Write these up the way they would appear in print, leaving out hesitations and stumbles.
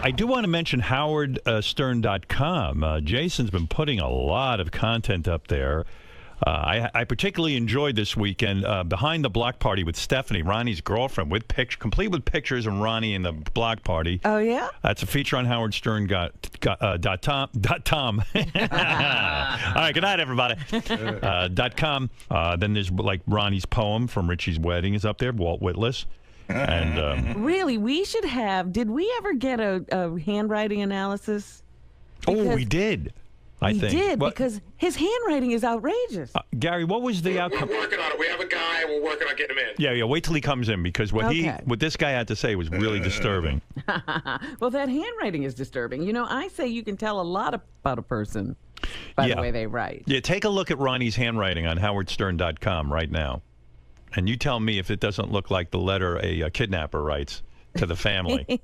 I do want to mention HowardStern.com. Jason's been putting a lot of content up there. I particularly enjoyed this weekend Behind the Block Party with Stephanie, Ronnie's girlfriend, complete with pictures of Ronnie in the block party. Oh, yeah? That's a feature on HowardStern.com. All right, good night, everybody. .com. Then there's like Ronnie's poem from Richie's wedding is up there, Walt Whitless. And really, we should have. Did we ever get a handwriting analysis? Because we did. I think. We did, because his handwriting is outrageous. Gary, what was the outcome? We're working on it. We have a guy, and we're working on getting him in. Yeah. Wait till he comes in, because what this guy had to say was really disturbing. Well, that handwriting is disturbing. You know, I say you can tell a lot about a person by the way they write. Yeah, take a look at Ronnie's handwriting on HowardStern.com right now, and you tell me if it doesn't look like the letter a kidnapper writes to the family.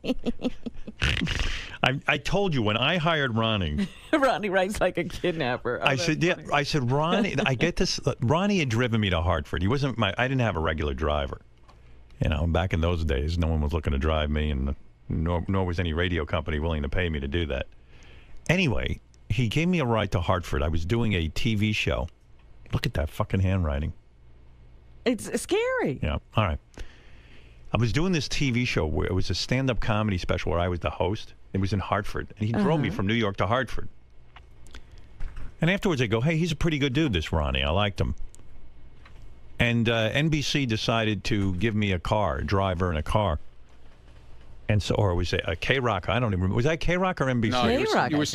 I told you when I hired Ronnie. Ronnie writes like a kidnapper. I said, Ronnie, I get this. Ronnie had driven me to Hartford. He wasn't I didn't have a regular driver. You know, back in those days, no one was looking to drive me, and nor was any radio company willing to pay me to do that. Anyway, he gave me a ride to Hartford. I was doing a TV show. Look at that fucking handwriting. It's scary. Yeah. All right. I was doing this TV show where it was a stand-up comedy special where I was the host. It was in Hartford, and he drove me from New York to Hartford. And afterwards, I go, "Hey, he's a pretty good dude, this Ronnie. I liked him." And NBC decided to give me a driver in a car. And so, or was it a K-Rock? I don't even remember. Was that K-Rock or NBC? No, he was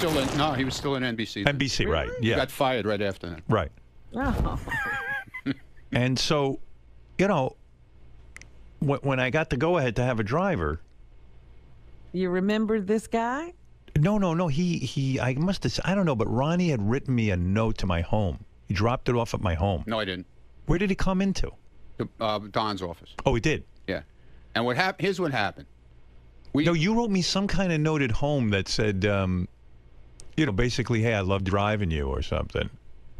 still in NBC. Then. NBC, right? Yeah. He got fired right after that. Right. Oh. And so, you know, when I got the go-ahead to have a driver. You remember this guy? No. I must have, I don't know, but Ronnie had written me a note to my home. He dropped it off at my home. No, I didn't. Where did he come into? Don's office. Oh, he did? Yeah. And here's what happened. No, you wrote me some kind of note at home that said, you know, basically, hey, I love driving you or something.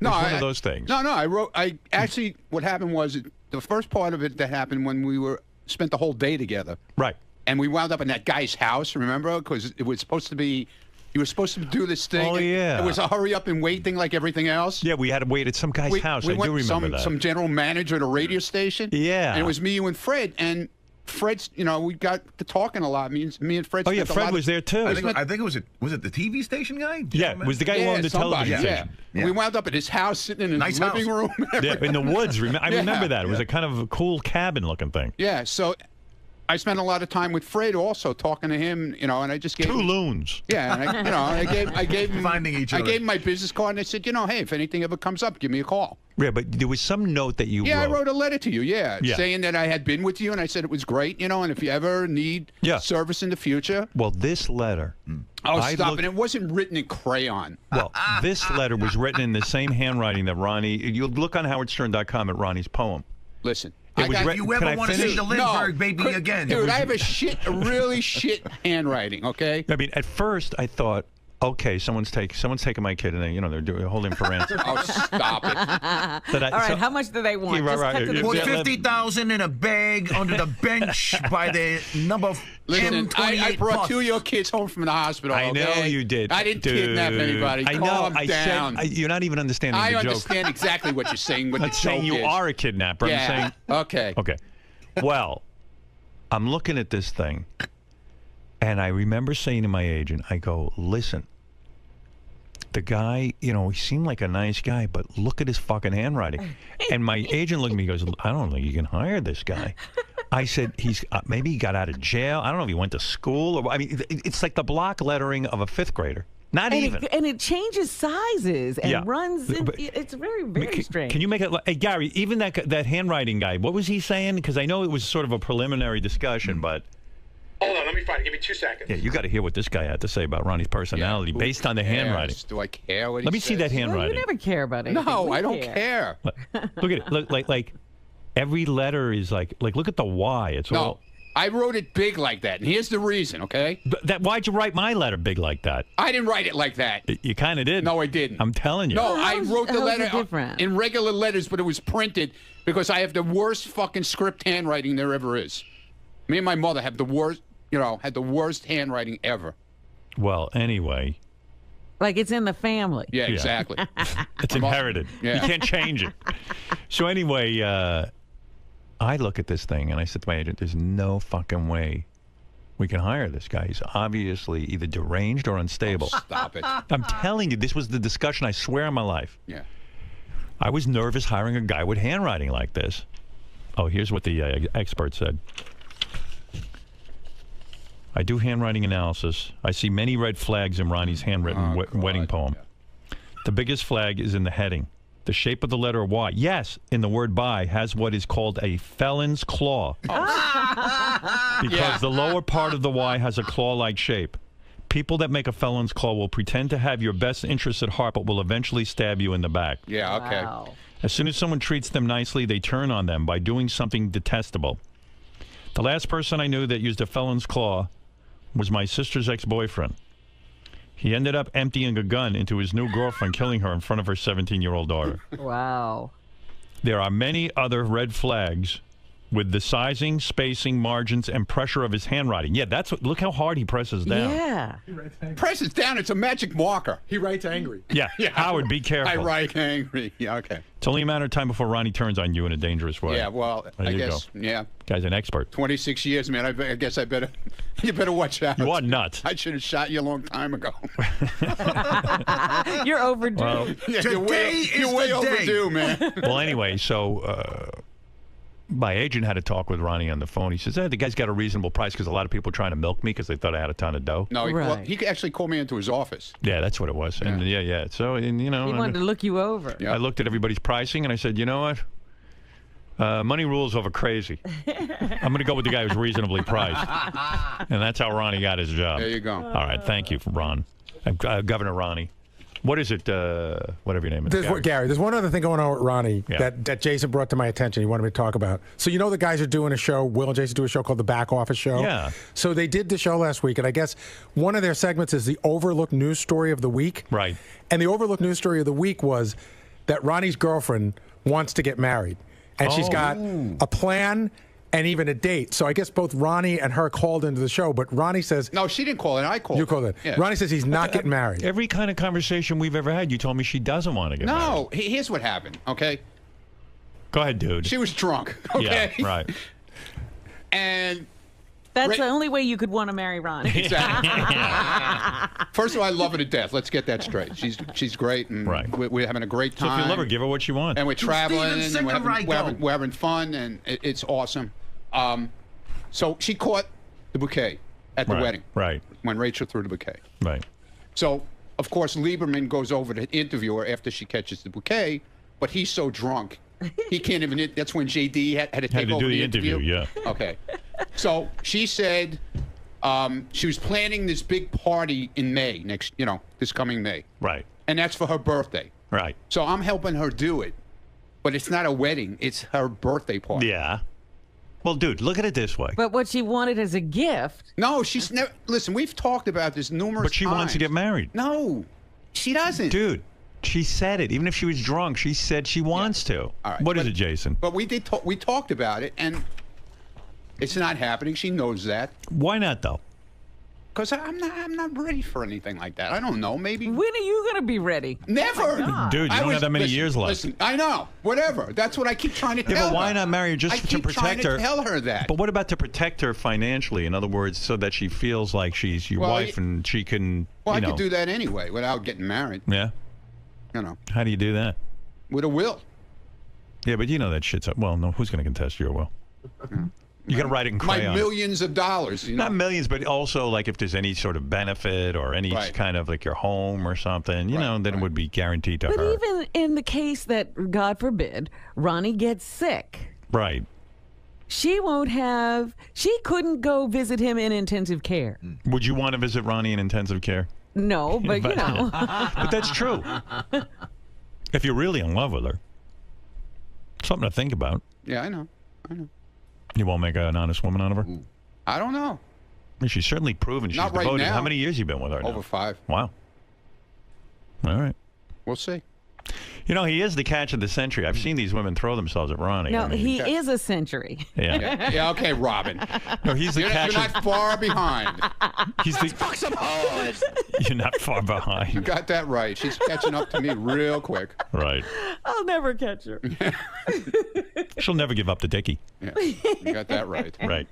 No, one of those things. No, I actually, what happened was, the first part of it that happened when we spent the whole day together. Right. And we wound up in that guy's house, remember? Because it was supposed to be, you were supposed to do this thing. Oh, yeah. It was a hurry up and wait thing like everything else. Yeah, we had to wait at some guy's house. I do remember that. Some general manager at a radio station. Yeah. And it was me, you, and Fred. And Fred's, you know, we got to talking a lot. Me and Fred. Oh, yeah, Fred was there, too. I think it was the TV station guy? Yeah, it was the guy who owned the television station. Yeah. We wound up at his house, sitting in his living room. Yeah, in the woods. I remember that. It was a kind of a cool cabin-looking thing. Yeah, so I spent a lot of time with Fred also, talking to him, you know, and I just gave two loons. Yeah, and I gave him finding each other. I gave him my business card, and I said, you know, hey, if anything ever comes up, give me a call. Yeah, but there was some note that you wrote. I wrote a letter to you, saying that I had been with you, and I said it was great, you know, and if you ever need service in the future. Well, this letter. Oh, stop it. It wasn't written in crayon. Well, this letter was written in the same handwriting that Ronnie. You'll look on HowardStern.com at Ronnie's poem. Listen. If you ever want to see the Lindbergh baby again. Dude, I have a really shit handwriting, okay? I mean, at first I thought, okay, someone's taking my kid, and they're holding him for ransom. Oh, stop it! All right, how much do they want? Put 50,000 in a bag under the bench by the number. Listen, I brought two of your kids home from the hospital. I know you did. I didn't kidnap anybody. I know. Calm down. You're not even understanding the joke. I understand exactly what you're saying. I'm not saying you are a kidnapper. Yeah. I'm saying. Okay. Okay. Well, I'm looking at this thing, and I remember saying to my agent, I go, listen. The guy, you know, he seemed like a nice guy, but look at his fucking handwriting. And my agent looked at me and goes, I don't think you can hire this guy. I said, maybe he got out of jail. I don't know if he went to school. Or I mean, it's like the block lettering of a fifth grader. Not even. And it changes sizes and runs. It's very, very strange. Can you make it? Hey, Gary, even that handwriting guy, what was he saying? Because I know it was sort of a preliminary discussion, but. Hold on, let me find it. Give me 2 seconds. Yeah, you got to hear what this guy had to say about Ronnie's personality based on the handwriting. Do I care what he Let me see that handwriting. Well, you never care about anything. No, I don't care. Look at it. Look, like every letter is like look at the Y. It's all. I wrote it big like that, and here's the reason, okay? Why'd you write my letter big like that? I didn't write it like that. You kind of did. No, I didn't. I'm telling you. No, I wrote the letter different? in regular letters, but it was printed because I have the worst fucking script handwriting there ever is. Me and my mother have the worst. You know, had the worst handwriting ever. Well, anyway. Like it's in the family. Yeah, exactly. It's inherited. Yeah. You can't change it. So anyway, I look at this thing and I said to my agent, there's no fucking way we can hire this guy. He's obviously either deranged or unstable. Oh, stop it. I'm telling you, this was the discussion, I swear on my life. Yeah. I was nervous hiring a guy with handwriting like this. Oh, here's what the expert said. I do handwriting analysis. I see many red flags in Ronnie's handwritten wedding poem. Yeah. The biggest flag is in the heading. The shape of the letter Y, yes, in the word by, has what is called a felon's claw. Because the lower part of the Y has a claw-like shape. People that make a felon's claw will pretend to have your best interests at heart, but will eventually stab you in the back. Yeah, okay. Wow. As soon as someone treats them nicely, they turn on them by doing something detestable. The last person I knew that used a felon's claw was my sister's ex-boyfriend. He ended up emptying a gun into his new girlfriend, killing her in front of her 17-year-old daughter. Wow. There are many other red flags with the sizing, spacing, margins, and pressure of his handwriting. Yeah, that's what. Look how hard he presses down. Yeah. Press it down. It's a magic marker. He writes angry. Yeah. Howard, be careful. I write angry. Yeah, okay. It's only a matter of time before Ronnie turns on you in a dangerous way. Yeah, well, There I you guess, go. yeah. Guy's an expert. 26 years, man. I guess I better, you better watch out. You are nuts. I should have shot you a long time ago. You're overdue. Well, Yeah, Today you're is way the day. overdue, man. well, anyway, so my agent had a talk with Ronnie on the phone. He says, the guy's got a reasonable price because a lot of people are trying to milk me because they thought I had a ton of dough. No, Right. he actually called me into his office. Yeah, that's what it was. And yeah. So, and, you know, He wanted to look you over. Yeah. I looked at everybody's pricing and I said, you know what? Money rules over crazy. I'm going to go with the guy who's reasonably priced. And that's how Ronnie got his job. There you go. All right. Thank you, Ron. Governor Ronnie. What is it? Whatever your name is. Gary, there's one other thing going on with Ronnie that Jason brought to my attention. He wanted me to talk about. So you know the guys are doing a show. Will and Jason do a show called The Back Office Show. Yeah. So they did the show last week, and I guess one of their segments is the overlooked news story of the week. Right. And the overlooked news story of the week was that Ronnie's girlfriend wants to get married, and she's got a plan and even a date. So I guess both Ronnie and her called into the show, but Ronnie says... No, she didn't call it. I called. You called it. Yeah. Ronnie says he's not getting married. Every kind of conversation we've ever had, you told me she doesn't want to get married. No, here's what happened, okay? Go ahead, dude. She was drunk, okay? Yeah, right. And... That's the only way you could want to marry Ronnie. Exactly. First of all, I love her to death. Let's get that straight. She's great, and we're having a great So time. if you love her, give her what she wants. And we're traveling, Steven, and we're having fun, and it's awesome. So she caught the bouquet at the wedding. Right. When Rachel threw the bouquet. Right. So, of course, Lieberman goes over to interview her after she catches the bouquet, but he's so drunk, he can't even... That's when JD had to take over the interview. Yeah. Okay. So she said she was planning this big party in May, this coming May. Right. And that's for her birthday. Right. So I'm helping her do it, but it's not a wedding, it's her birthday party. Yeah. Well, dude, look at it this way. But what she wanted as a gift. No, she's never... Listen, we've talked about this numerous times. But she wants to get married. No, she doesn't. Dude, she said it. Even if she was drunk, she said she wants to. All right. What is it, Jason? But we talked about it, and it's not happening. She knows that. Why not, though? Because I'm not ready for anything like that. I don't know. Maybe... When are you going to be ready? Never. Dude, you don't have that many years left. Listen, I know. Whatever. That's what I keep trying to tell her. But why not marry her just to protect her? I keep trying to tell her that. But what about to protect her financially? In other words, so that she feels like she's your wife and she can, Well, I could do that anyway without getting married. Yeah? How do you do that? With a will. Yeah, but you know that shit's... Well, no, who's going to contest your will? You got to write it in crayon. My millions of dollars. Not millions, but also like if there's any sort of benefit or any kind of like your home or something, then it would be guaranteed to her. But even in the case that, God forbid, Ronnie gets sick. Right. She couldn't go visit him in intensive care. Would you want to visit Ronnie in intensive care? No, but But that's true. If you're really in love with her. Something to think about. Yeah, I know. You won't make an honest woman out of her? I don't know. I mean, she's certainly proven she's Not right devoted. now. How many years you been with her now? Over 5. Wow. All right. We'll see. You know, he is the catch of the century. I've seen these women throw themselves at Ronnie. No, I mean, he is a century. Yeah. Yeah, okay, Robin. No, he's the You're catch. not far behind. He's the. Fuck some hoes. You're not far You behind. got that right. She's catching up to me real quick. Right. I'll never catch her. She'll never give up the Dickie. Yeah, you got that right. Right.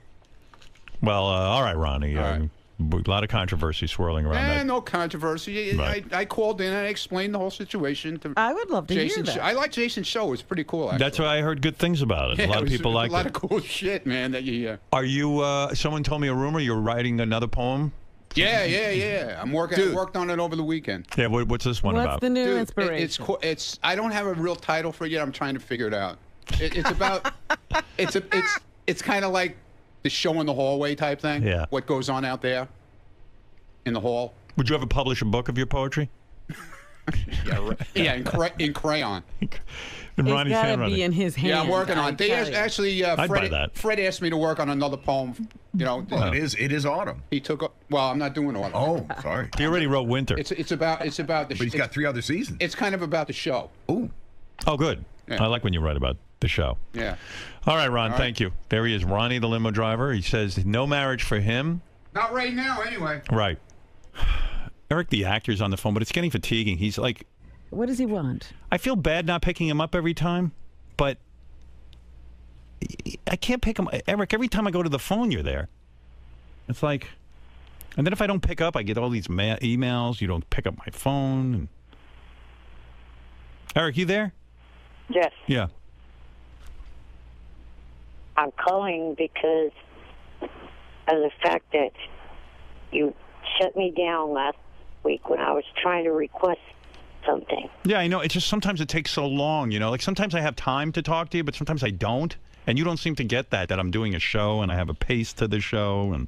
Well, all right, Ronnie. All right. A lot of controversy swirling around that. No controversy. Right. I called in and I explained the whole situation to I would love to hear Jason's that. show. I like Jason's show. It was pretty cool, actually. That's why I heard good things about it. Yeah, A lot it of was people like a lot it. of cool shit, man. That you. Are you? Someone told me a rumor you're writing another poem. Yeah. I worked on it over the weekend. Yeah. What's this one What's about? the new Dude, inspiration? it's. I don't have a real title for it yet. I'm trying to figure it out. It's about. It's kind of like the show in the hallway type thing. Yeah. What goes on out there in the hall. Would you ever publish a book of your poetry? Yeah, right. Yeah, in crayon. In It's Ronnie's gotta handwriting. be in his hand. Yeah, I'm working on it. They I tell you. actually, I'd buy Fred, that. Fred asked me to work on another poem. You know, Well, it is autumn. he took. Well, I'm not doing all. Oh, sorry. He already wrote Winter. It's about the. But he's got 3 other seasons. It's kind of about the show. Ooh. Oh, good. Yeah. I like when you write about the show. Yeah. All right, Ron. All right. Thank you. There he is, Ronnie, the limo driver. He says no marriage for him. Not right now, anyway. Right. Eric, the actor's on the phone, but it's getting fatiguing. He's like, What does he want? I feel bad not picking him up every time, but I can't pick him. Eric, every time I go to the phone, you're there. It's like, and then if I don't pick up, I get all these emails. You don't pick up my phone. And... Eric, you there? Yes, Yeah. I'm calling because of the fact that you shut me down last week when I was trying to request something. Yeah, I know. It's just sometimes it takes so long, you know? Like sometimes I have time to talk to you, but sometimes I don't. And you don't seem to get that I'm doing a show and I have a pace to the show. And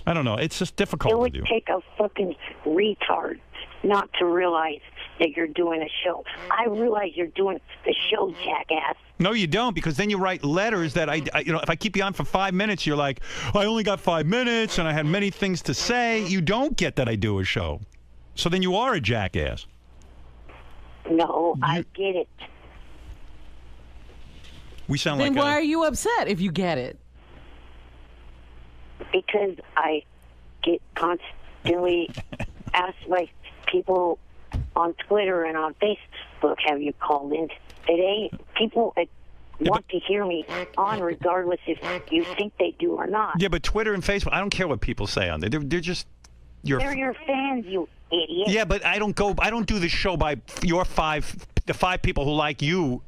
I don't know. It's just difficult It would with you. take a fucking retard not to realize that you're doing a show. I realize you're doing the show, jackass. No, you don't, because then you write letters that I you know, if I keep you on for 5 minutes, you're like, I only got 5 minutes and I had many things to say. You don't get that I do a show. So then you are a jackass. No, I get it. We sound Then like why are you upset if you get it? Because I get constantly asked by people on Twitter and on Facebook, have you called in today? People want to hear me on regardless if you think they do or not. Yeah, but Twitter and Facebook, I don't care what people say on there. They're just They're your fans, you idiot. Yeah, but I don't do the show by the 5 people who like you.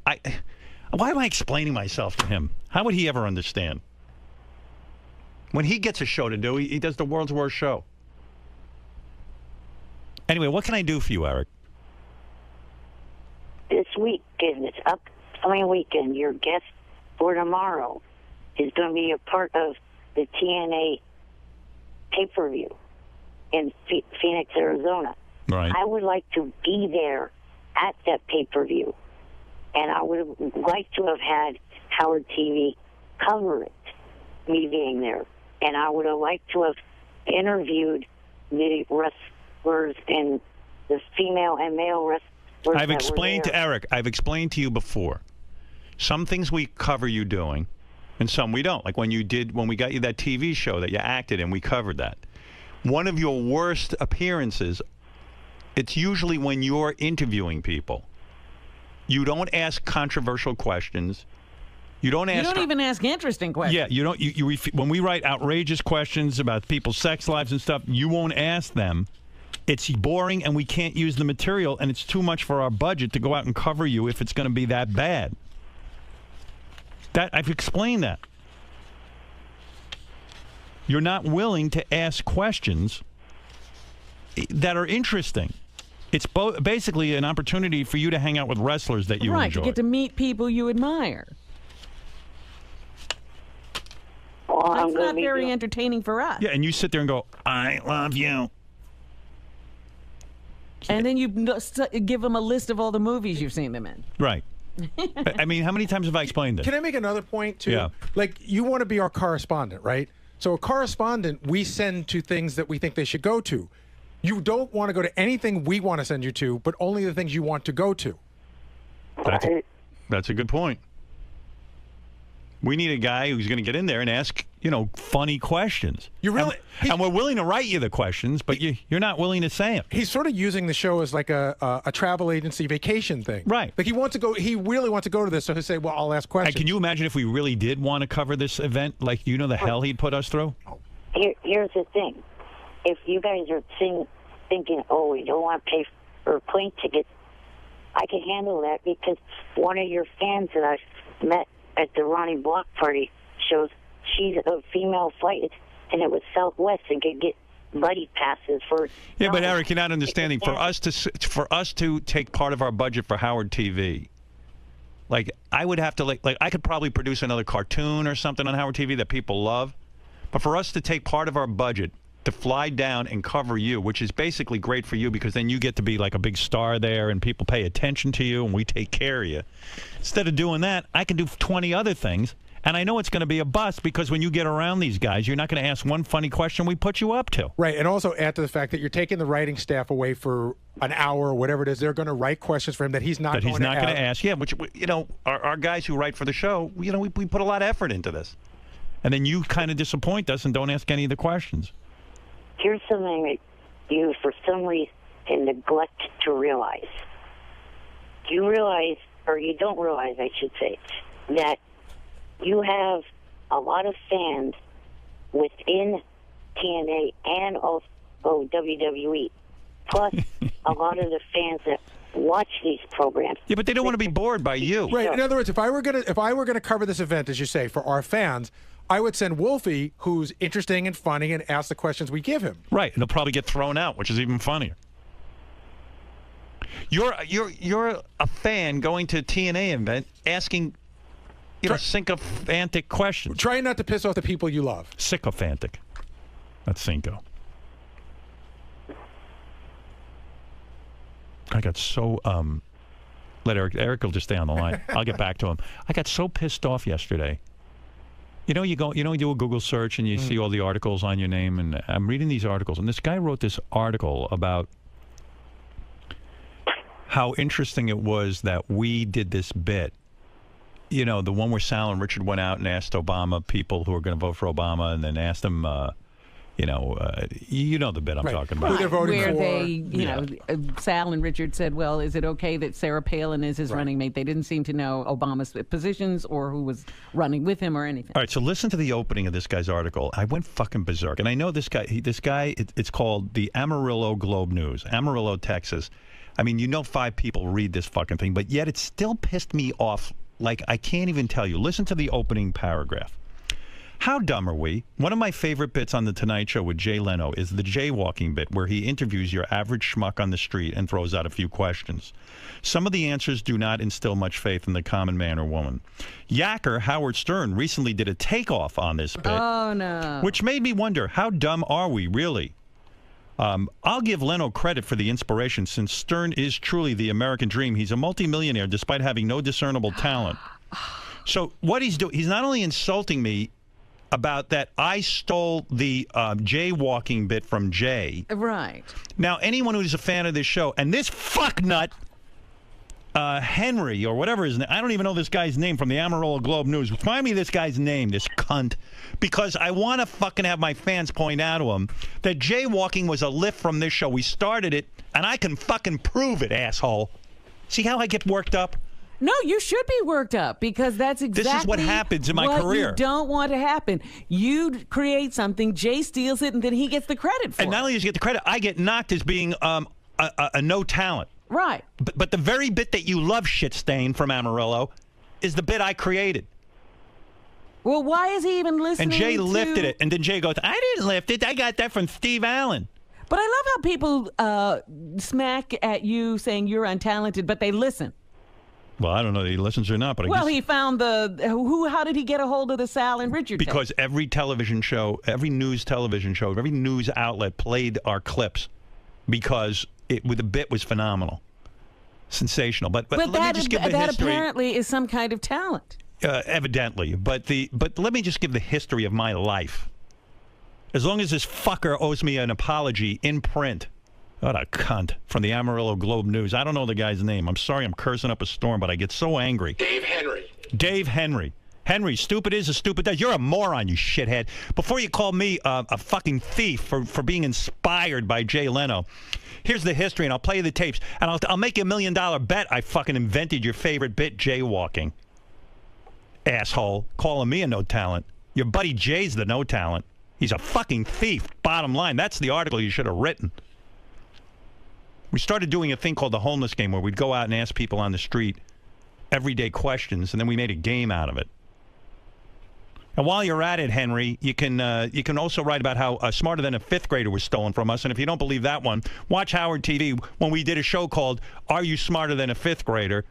Why am I explaining myself to him? How would he ever understand? When he gets a show to do, he does the world's worst show. Anyway, what can I do for you, Eric? This weekend, this upcoming weekend, your guest for tomorrow is going to be a part of the TNA pay-per-view in Phoenix, Arizona. Right. I would like to be there at that pay-per-view, and I would like to have had Howard TV cover it, me being there. And I would have liked to have interviewed the wrestlers and the female and male wrestlers. I've explained to Eric, I've explained to you before. Some things we cover you doing, and some we don't. Like when we got you that TV show that you acted in, we covered that. One of your worst appearances, it's usually when you're interviewing people. You don't ask controversial questions. You don't even ask interesting questions. Yeah, you don't. When we write outrageous questions about people's sex lives and stuff, you won't ask them. It's boring, and we can't use the material, and it's too much for our budget to go out and cover you if it's going to be that bad. I've explained that. You're not willing to ask questions that are interesting. It's basically an opportunity for you to hang out with wrestlers that you right, enjoy. to get to meet people you admire. Well, That's not very entertaining for us. Yeah, and you sit there and go, I love you. And then you give them a list of all the movies you've seen them in. Right. I mean, how many times have I explained this? Can I make another point, too? Yeah. Like, you want to be our correspondent, right? So a correspondent we send to things that we think they should go to. You don't want to go to anything we want to send you to, but only the things you want to go to. That's a good point. We need a guy who's going to get in there and ask, funny questions. And we're willing to write you the questions, but you're not willing to say them. He's sort of using the show as like a travel agency vacation thing. Right. Like he really wants to go to this, so he'll say, well, I'll ask questions. And can you imagine if we really did want to cover this event? Like, the hell he'd put us through? Here's the thing. If you guys are thinking, oh, we don't want to pay for plane tickets, I can handle that because one of your fans that I met at the Ronnie block party shows she's a female flight, and it was Southwest and could get buddy passes for. Yeah, but Eric, you're not understanding. For us to take part of our budget for Howard TV, like I would have to like I could probably produce another cartoon or something on Howard TV that people love, but for us to take part of our budget to fly down and cover you, which is basically great for you because then you get to be like a big star there and people pay attention to you and we take care of you. Instead of doing that, I can do 20 other things, and I know it's going to be a bust because when you get around these guys, you're not going to ask one funny question we put you up to. Right, and also add to the fact that you're taking the writing staff away for an hour or whatever it is. They're going to write questions for him that he's not going to ask. Yeah, which, our guys who write for the show, we put a lot of effort into this. And then you kind of disappoint us and don't ask any of the questions. Here's something that you, for some reason, neglect to realize. You realize, or you don't realize, I should say, that you have a lot of fans within TNA and also WWE, plus a lot of the fans that watch these programs. Yeah, but they don't want to be bored by you. Right. In other words, if I were gonna cover this event, as you say, for our fans, I would send Wolfie, who's interesting and funny, and ask the questions we give him. Right, and he'll probably get thrown out, which is even funnier. You're a fan going to a TNA event asking, sycophantic questions. Trying not to piss off the people you love. Sycophantic. That's Cinco. I got so let Eric will just stay on the line. I'll get back to him. I got so pissed off yesterday. You do a Google search and you see all the articles on your name, and I'm reading these articles, and this guy wrote this article about how interesting it was that we did this bit. The one where Sal and Richard went out and asked Obama people who were going to vote for Obama, and then asked them, the bit I'm talking about. Who they're voting where for. they, Sal and Richard said, well, is it okay that Sarah Palin is his running mate? They didn't seem to know Obama's positions or who was running with him or anything. All right, so listen to the opening of this guy's article. I went fucking berserk. And I know this guy, it's called the Amarillo Globe News, Amarillo, Texas. I mean, 5 people read this fucking thing, but yet it still pissed me off like I can't even tell you. Listen to the opening paragraph. How dumb are we? One of my favorite bits on The Tonight Show with Jay Leno is the jaywalking bit where he interviews your average schmuck on the street and throws out a few questions. Some of the answers do not instill much faith in the common man or woman. Yacker Howard Stern recently did a takeoff on this bit. Oh, no. Which made me wonder, how dumb are we, really? I'll give Leno credit for the inspiration since Stern is truly the American dream. He's a multimillionaire despite having no discernible talent. So what he's doing, he's not only insulting me about that I stole the jaywalking bit from Jay. Right. Now, anyone who's a fan of this show, and this fucknut, Henry, or whatever his name, I don't even know this guy's name from the Amarillo Globe News. Find me this guy's name, this cunt, because I want to fucking have my fans point out to him that jaywalking was a lift from this show. We started it, and I can fucking prove it, asshole. See how I get worked up? No, you should be worked up because that's exactly this is what happens in my career. What you don't want to happen. You create something, Jay steals it, and then he gets the credit for it. And not only does he get the credit, I get knocked as being a no talent. Right. But the very bit that you love, shit stain, from Amarillo, is the bit I created. Well, why is he even listening? And Jay lifted it, and then Jay goes, "I didn't lift it. I got that from Steve Allen." But I love how people smack at you saying you're untalented, but they listen. Well, I don't know if he listens or not, but I guess... he found how did he get a hold of the Sal and Richard tape? Because every television show, every news television show, every news outlet played our clips because the bit was phenomenal. Sensational. But let me just give the history. That apparently is some kind of talent. Evidently. But let me just give the history of my life. As long as this fucker owes me an apology in print, What a cunt. From the Amarillo Globe News. I don't know the guy's name. I'm sorry I'm cursing up a storm, but I get so angry. Dave Henry. Dave Henry. Henry, stupid is a stupid does. You're a moron, you shithead. Before you call me a fucking thief for being inspired by Jay Leno, here's the history, and I'll play you the tapes. And I'll make you $1 million bet I fucking invented your favorite bit, jaywalking. Asshole. Calling me a no talent. Your buddy Jay's the no talent. He's a fucking thief. Bottom line. That's the article you should have written. We started doing a thing called the homeless game where we'd go out and ask people on the street everyday questions, and then we made a game out of it. And while you're at it, Henry, you can also write about how Smarter Than a Fifth Grader was stolen from us. And if you don't believe that one, watch Howard TV when we did a show called Are You Smarter Than a Fifth Grader?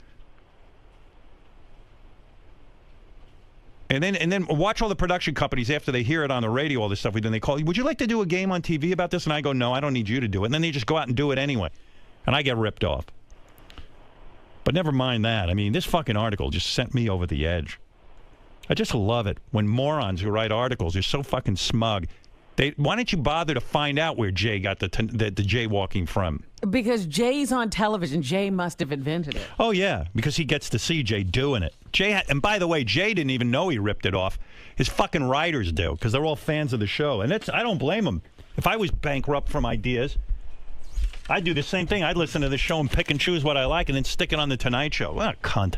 And then watch all the production companies after they hear it on the radio, all this stuff. Then they call you, would you like to do a game on TV about this? And I go, no, I don't need you to do it. And then they just go out and do it anyway. And I get ripped off. But never mind that. I mean, this fucking article just sent me over the edge. I just love it when morons who write articles are so fucking smug. Why don't you bother to find out where Jay got the jaywalking from? Because Jay's on television. Jay must have invented it. Oh, yeah, because he gets to see Jay doing it. And by the way, Jay didn't even know he ripped it off. His fucking writers do, because they're all fans of the show. And I don't blame them. If I was bankrupt from ideas, I'd do the same thing. I'd listen to the show and pick and choose what I like and then stick it on the Tonight Show. What a cunt.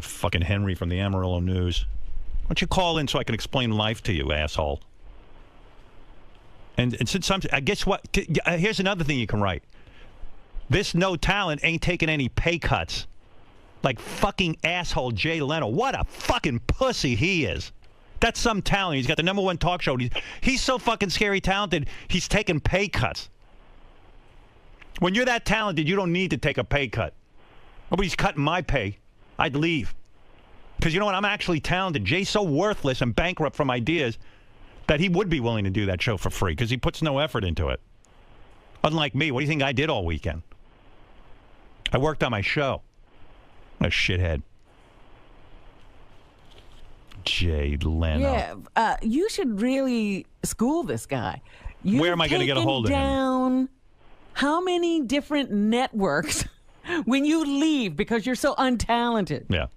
Fucking Henry from the Amarillo News. Why don't you call in so I can explain life to you, asshole? And since guess what? Here's another thing you can write. This no talent ain't taking any pay cuts. Like fucking asshole Jay Leno. What a fucking pussy he is. That's some talent. He's got the #1 talk show. He's so fucking scary talented, he's taking pay cuts. When you're that talented, you don't need to take a pay cut. Nobody's cutting my pay. I'd leave. Because you know what? I'm actually talented. Jay's so worthless and bankrupt from ideas that he would be willing to do that show for free because he puts no effort into it. Unlike me, what do you think I did all weekend? I worked on my show. What a shithead. Jay Leno. Yeah, you should really school this guy. Where am I going to get a hold of him? Down how many different networks when you leave because you're so untalented. Yeah.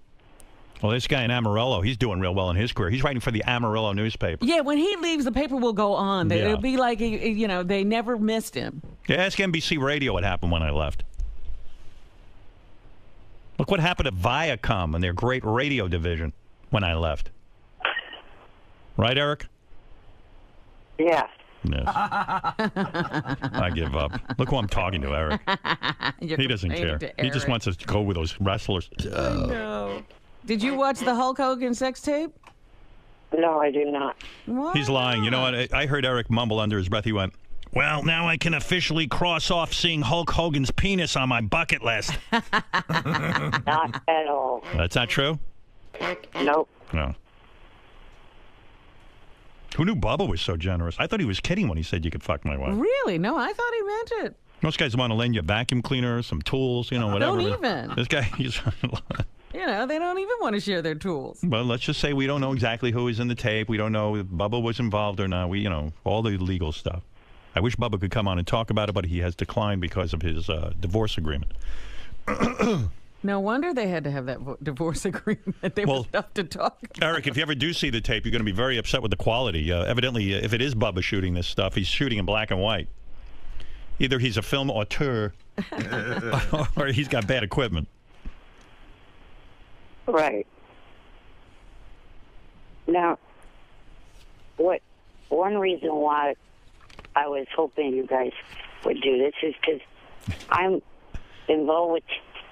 Well, this guy in Amarillo, he's doing real well in his career. He's writing for the Amarillo newspaper. Yeah, when he leaves, the paper will go on. Yeah. It'll be like, they never missed him. Yeah, ask NBC Radio what happened when I left. Look what happened to Viacom and their great radio division when I left. Right, Eric? Yeah. Yes. I give up. Look who I'm talking to, Eric. He doesn't care. He just wants us to go with those wrestlers. No. Did you watch the Hulk Hogan sex tape? No, I do not. Why He's lying. You know not? what? I heard Eric mumble under his breath. He went, well, now I can officially cross off seeing Hulk Hogan's penis on my bucket list. Not at all. That's not true? Nope. No. Who knew Bubba was so generous? I thought he was kidding when he said you could fuck my wife. Really? No, I thought he meant it. Most guys want to lend you a vacuum cleaner, some tools, whatever. Don't even. This guy, he's... They don't even want to share their tools. Well, let's just say we don't know exactly who was in the tape. We don't know if Bubba was involved or not. We, all the legal stuff. I wish Bubba could come on and talk about it, but he has declined because of his divorce agreement. No wonder they had to have that divorce agreement. There was stuff to talk about. Eric, if you ever do see the tape, you're going to be very upset with the quality. Evidently, if it is Bubba shooting this stuff, he's shooting in black and white. Either he's a film auteur or he's got bad equipment. Right. Now, one reason why I was hoping you guys would do this is because I'm involved with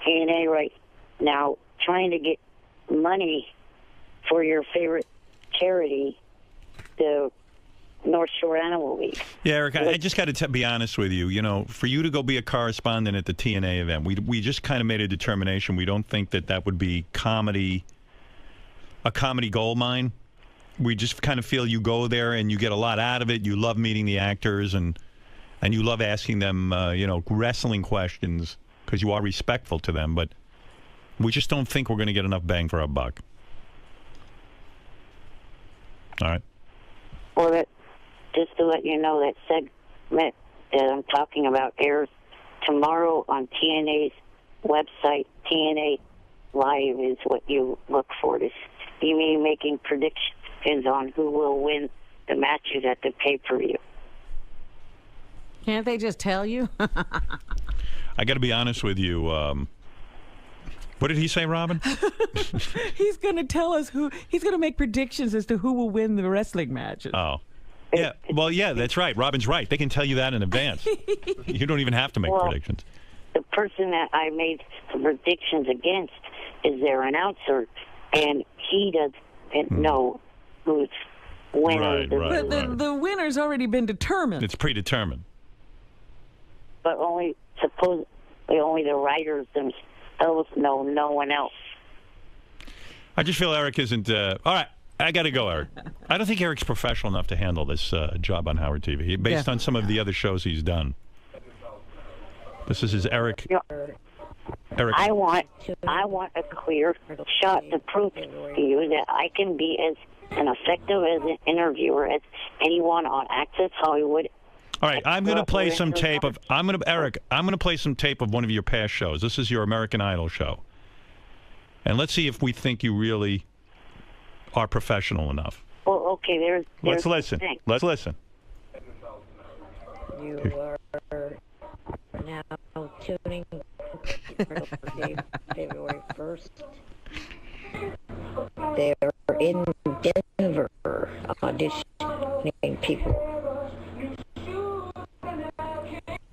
TNA right now, trying to get money for your favorite charity, the North Shore Animal League. Yeah, Eric, I just got to be honest with you. For you to go be a correspondent at the TNA event, we just kind of made a determination. We don't think that would be a comedy gold mine. We just kind of feel you go there and you get a lot out of it. You love meeting the actors and you love asking them, wrestling questions because you are respectful to them. But we just don't think we're going to get enough bang for our buck. All right. Well, just to let you know, that that I'm talking about airs tomorrow on TNA's website. TNA Live is what you look for. To see me making predictions on who will win the matches at the pay-per-view. Can't they just tell you? I got to be honest with you. What did he say, Robin? He's going to tell us who. He's going to make predictions as to who will win the wrestling matches. Oh. Yeah, well, yeah, that's right. Robin's right. They can tell you that in advance. You don't even have to make predictions. The person that I made the predictions against is their announcer, and he doesn't know who's winning. But the winner's already been determined. It's predetermined. But supposedly only the writers themselves know, no one else. I just feel Eric isn't... all right. I got to go, Eric. I don't think Eric's professional enough to handle this job on Howard TV, based on some of the other shows he's done. This is his Eric. Eric. I want a clear shot to prove to you that I can be as an effective as an interviewer as anyone on Access Hollywood. All right, I'm going to play some tape of... Eric, I'm going to play some tape of one of your past shows. This is your American Idol show. And let's see if we think you really are professional enough. Well, okay, there's Let's listen. Let's listen. You are now tuning February 1st. They're in Denver auditioning people.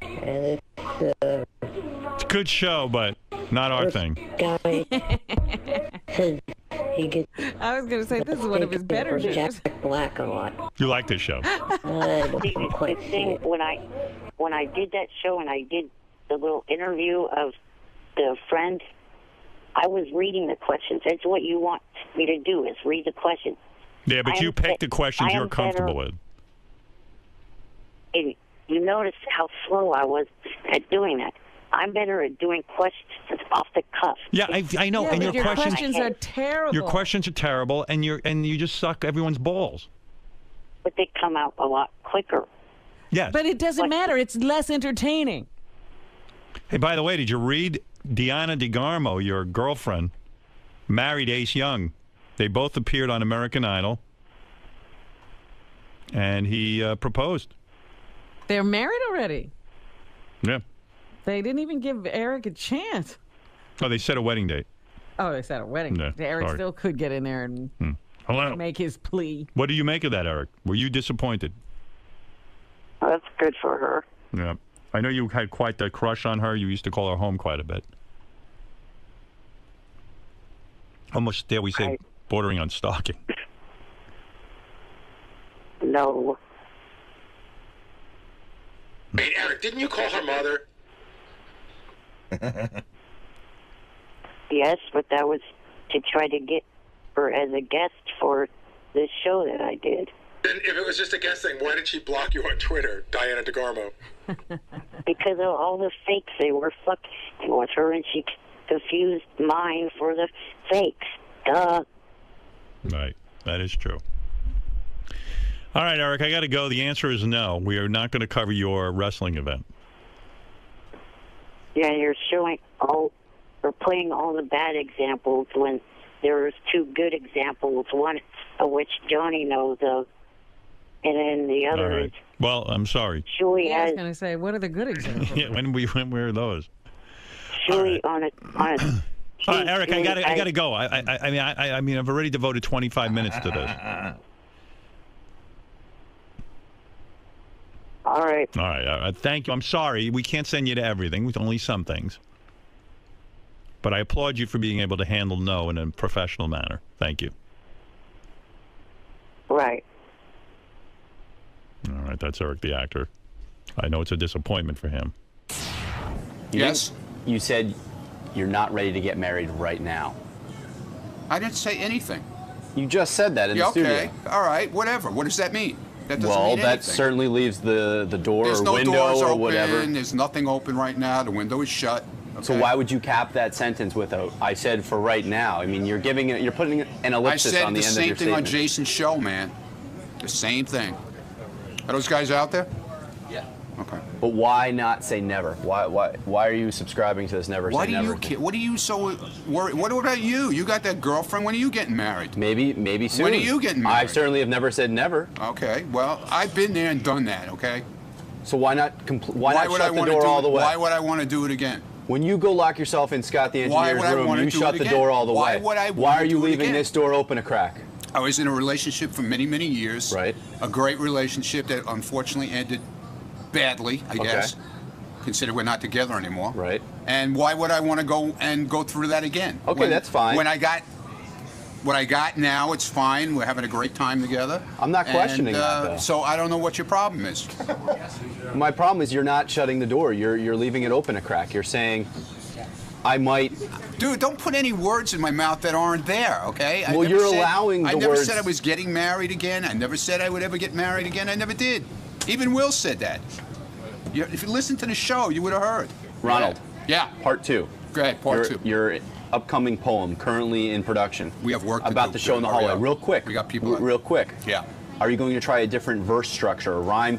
And it's a good show, but not our thing. Guy says he gets. I was going to say this is one of his better shows. Jack Black a lot. You like this show? The thing when I did that show and I did the little interview of the friend, I was reading the questions. That's what you want me to do, is read the questions. Yeah, but you pick the questions you're comfortable with. And you noticed how slow I was at doing that. I'm better at doing questions off the cuff. Yeah, I know. Yeah, and your questions are terrible. Your questions are terrible, and you just suck everyone's balls. But they come out a lot quicker. Yes. But it doesn't matter. It's less entertaining. Hey, by the way, did you read Deanna DeGarmo, your girlfriend, married Ace Young? They both appeared on American Idol, and he proposed. They're married already. Yeah. They didn't even give Eric a chance. Oh, they set a wedding date. Oh, they set a wedding. Yeah, Eric sorry. still could get in there and Hello. make his plea. What do you make of that, Eric? Were you disappointed? Well, that's good for her. Yeah. I know you had quite the crush on her. You used to call her home quite a bit. Almost, dare we say, bordering on stalking. No. Wait, Eric, didn't you call her mother? Yes, but that was to try to get her as a guest for this show that I did. Then if it was just a guest thing, why did she block you on Twitter, Diana DeGarmo? Because of all the fakes, they were fucking with her, and she confused mine for the fakes. Duh. Right. That is true. All right, Eric, I got to go. The answer is no. We are not going to cover your wrestling event. Yeah, you're playing all the bad examples when there's two good examples, one of which Johnny knows of, and then the other All right. is... Well, I'm sorry. Shuey I was has... going to say, what are the good examples? Yeah, when were those? Shuey on a All right, Eric, I got to go. I mean, I've already devoted 25 minutes to this. All right. All right. Thank you. I'm sorry. We can't send you to everything, with only some things. But I applaud you for being able to handle no in a professional manner. Thank you. Right. All right. That's Eric, the actor. I know it's a disappointment for him. Yes? You said you're not ready to get married right now. I didn't say anything. You just said that in the Okay. studio. All right. Whatever. What does that mean? That doesn't Well, mean that anything. certainly leaves the door There's or no window doors or open. whatever. There's nothing open right now. The window is shut. Okay? So why would you cap that sentence with a "I said for right now"? I mean, you're putting an I ellipsis said on the the end of same your thing on statement. Jason's show, man. The same thing. Are those guys out there? Yeah. Okay. But why not say never? Why are you subscribing to this never Why say do never? you care? What are you so worried? What about you? You got that girlfriend. When are you getting married? Maybe soon. When are you getting married? I certainly have never said never. Okay. Well, I've been there and done that. Okay. So why not Why shut would I the want to door do all the it? way? Why would I want to do it again? When you go lock yourself in Scott the Why engineer's would I room, wanna you do shut it the again? door all the Why way. would I Why wanna are you do it leaving again? this door open a crack? I was in a relationship for many, many years. Right. A great relationship that unfortunately ended badly, I guess. Consider we're not together anymore. Right. And why would I want to go through that again? Okay, that's fine. When I got what I got now, it's fine. We're having a great time together. I'm not questioning that, though. So I don't know what your problem is. My problem is you're not shutting the door. You're leaving it open a crack. You're saying, I might. Dude, don't put any words in my mouth that aren't there, okay? Well, you're allowing the I never words- said I was getting married again. I never said I would ever get married again. I never did. Even Will said that. If you listened to the show, you would have heard. Ronald. Yeah. Part 2. Go ahead, part 2. Your upcoming poem, currently in production. We have work to about do. the show in the hallway. Real quick. We got people. Real quick. Yeah. Are you going to try a different verse structure, a rhyme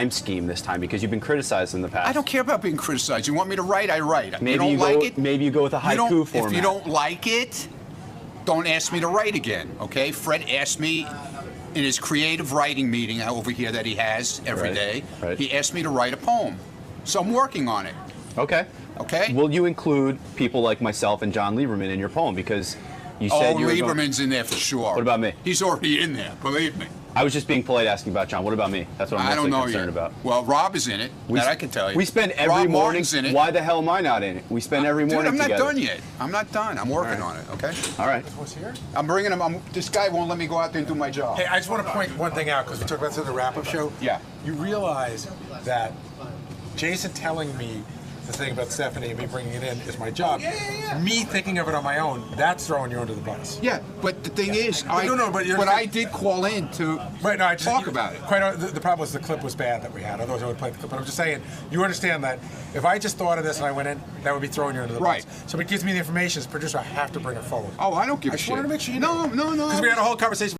scheme this time? Because you've been criticized in the past. I don't care about being criticized. You want me to write, I write. Maybe you don't you like go, it? Maybe you go with a haiku format. If you don't like it, don't ask me to write again, okay? Fred asked me in his creative writing meeting over here that he has every day. Right. He asked me to write a poem. So I'm working on it. Okay. Okay? Will you include people like myself and John Lieberman in your poem? Because you said you were Lieberman's in there for sure. What about me? He's already in there, believe me. I was just being polite asking about John. What about me? That's what I'm I don't mostly know concerned yet. about. Well, Rob is in it. That I can tell you. We spend every Rob morning. Martin's in it. Why the hell am I not in it? We spend every morning Dude, I'm not together. done yet. I'm not done. I'm working on it, okay? All right. I'm bringing him. This guy won't let me go out there and do my job. Hey, I just want to point one thing out because we talked about this in the wrap-up show. Yeah. You realize that Jason telling me the thing about Stephanie and me bringing it in is my job. Me thinking of it on my own, that's throwing you under the bus. Yeah, but the thing is, but I did call in to talk about it. Quite the problem was the clip was bad that we had. Otherwise, I would play the clip. But I'm just saying, you understand that if I just thought of this and I went in, that would be throwing you under the bus. So if it gives me the information as producer, I have to bring it forward. Oh, I don't give a I just shit. wanted to make sure you No. Because we had a whole conversation.